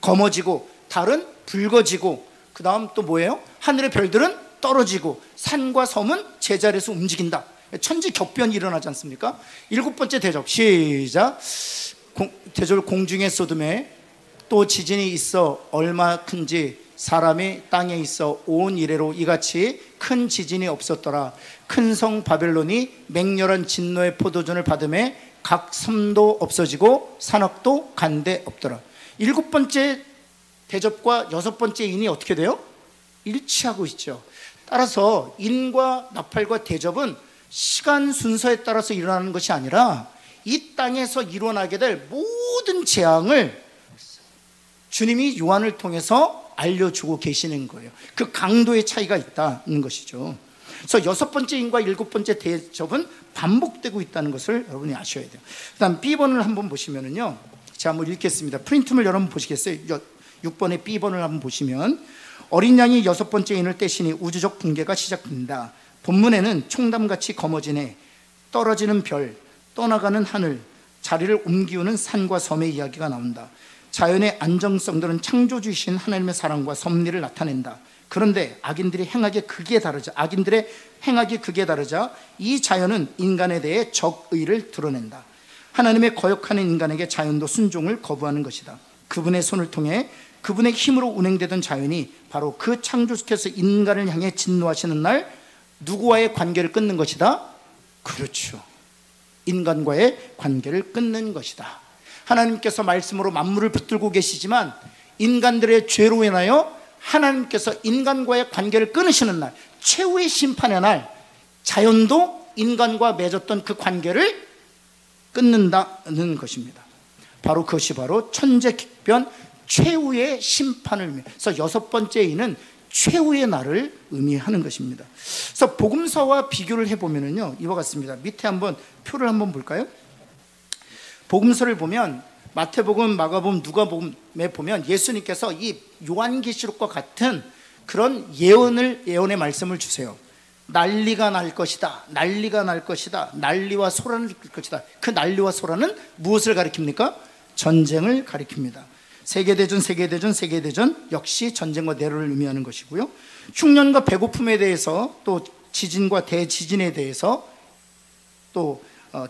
검어지고 달은 붉어지고, 그 다음 또 뭐예요? 하늘의 별들은 떨어지고 산과 섬은 제자리에서 움직인다. 천지격변이 일어나지 않습니까? 일곱 번째 대접 시작. 대절 공중에 쏟음에 또 지진이 있어 얼마 큰지 사람이 땅에 있어 온 이래로 이같이 큰 지진이 없었더라. 큰 성 바벨론이 맹렬한 진노의 포도전을 받음에 각 섬도 없어지고 산악도 간데 없더라. 일곱 번째 대접과 여섯 번째 인이 어떻게 돼요? 일치하고 있죠. 따라서 인과 나팔과 대접은 시간 순서에 따라서 일어나는 것이 아니라 이 땅에서 일어나게 될 모든 재앙을 주님이 요한을 통해서 알려주고 계시는 거예요. 그 강도의 차이가 있다는 것이죠. 그래서 여섯 번째 인과 일곱 번째 대접은 반복되고 있다는 것을 여러분이 아셔야 돼요. 그 다음 B번을 한번 보시면은요, 제가 한번 읽겠습니다. 프린트물 여러분 보시겠어요? 6번의 B번을 한번 보시면, 어린 양이 여섯 번째 인을 떼시니 우주적 붕괴가 시작된다. 본문에는 총담같이 검어지네, 떨어지는 별, 떠나가는 하늘, 자리를 옮기우는 산과 섬의 이야기가 나온다. 자연의 안정성들은 창조주이신 하나님의 사랑과 섭리를 나타낸다. 그런데 악인들의 행악의 극에 다르자 이 자연은 인간에 대해 적의를 드러낸다. 하나님의 거역하는 인간에게 자연도 순종을 거부하는 것이다. 그분의 손을 통해 그분의 힘으로 운행되던 자연이 바로 그 창조주께서 인간을 향해 진노하시는 날 누구와의 관계를 끊는 것이다? 그렇죠. 인간과의 관계를 끊는 것이다. 하나님께서 말씀으로 만물을 붙들고 계시지만 인간들의 죄로 인하여 하나님께서 인간과의 관계를 끊으시는 날, 최후의 심판의 날, 자연도 인간과 맺었던 그 관계를 끊는다는 것입니다. 바로 그것이 바로 천재격변 최후의 심판을 의미해서 여섯 번째 인은 최후의 날을 의미하는 것입니다. 그래서 복음서와 비교를 해보면요, 이와 같습니다. 밑에 한번 표를 한번 볼까요? 복음서를 보면 마태복음, 마가복음, 누가복음에 보면 예수님께서 이 요한계시록과 같은 그런 예언의 말씀을 주세요. 난리가 날 것이다, 난리가 날 것이다, 난리와 소란을 일으킬 것이다. 그 난리와 소란은 무엇을 가리킵니까? 전쟁을 가리킵니다. 세계대전 역시 전쟁과 내로를 의미하는 것이고요. 흉년과 배고픔에 대해서, 또 지진과 대지진에 대해서, 또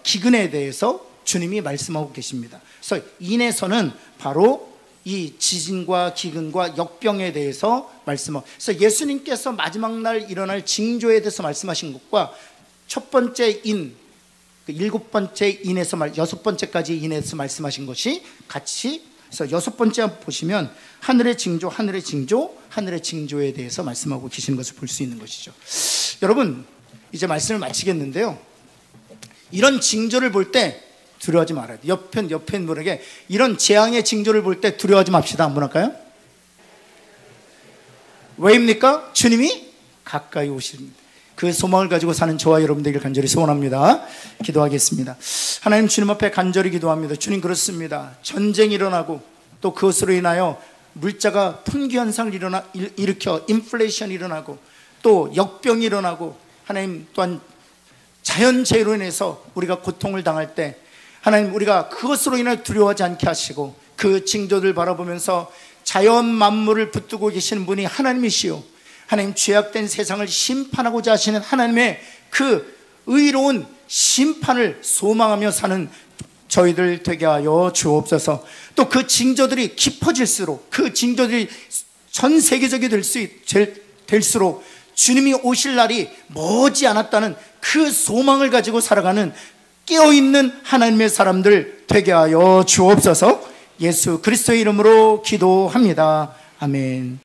기근에 대해서 주님이 말씀하고 계십니다. 그래서 인에서는 바로 이 지진과 기근과 역병에 대해서 말씀하고, 그래서 예수님께서 마지막 날 일어날 징조에 대해서 말씀하신 것과 첫 번째 인, 일곱 번째 인에서 여섯 번째까지 인에서 말씀하신 것이 같이, 그래서 여섯 번째 보시면 하늘의 징조에 대해서 말씀하고 계시는 것을 볼 수 있는 것이죠. 여러분, 이제 말씀을 마치겠는데요, 이런 징조를 볼 때 두려워하지 말아야 돼요. 옆에 있는 분에게 이런 재앙의 징조를 볼 때 두려워하지 맙시다. 한번 할까요? 왜입니까? 주님이 가까이 오십니다. 그 소망을 가지고 사는 저와 여러분들에게 간절히 소원합니다. 기도하겠습니다. 하나님, 주님 앞에 간절히 기도합니다. 주님, 그렇습니다. 전쟁이 일어나고 또 그것으로 인하여 물자가 품귀 현상을 일으켜 인플레이션이 일어나고 또 역병이 일어나고, 하나님 또한 자연재해로 인해서 우리가 고통을 당할 때 하나님, 우리가 그것으로 인해 두려워하지 않게 하시고 그 징조들 바라보면서 자연 만물을 붙들고 계시는 분이 하나님이시오, 하나님 죄악된 세상을 심판하고자 하시는 하나님의 그 의로운 심판을 소망하며 사는 저희들 되게 하여 주옵소서. 또 그 징조들이 깊어질수록, 그 징조들이 전 세계적이 될수록 주님이 오실 날이 머지 않았다는 그 소망을 가지고 살아가는 깨어있는 하나님의 사람들 되게 하여 주옵소서. 예수 그리스도의 이름으로 기도합니다. 아멘.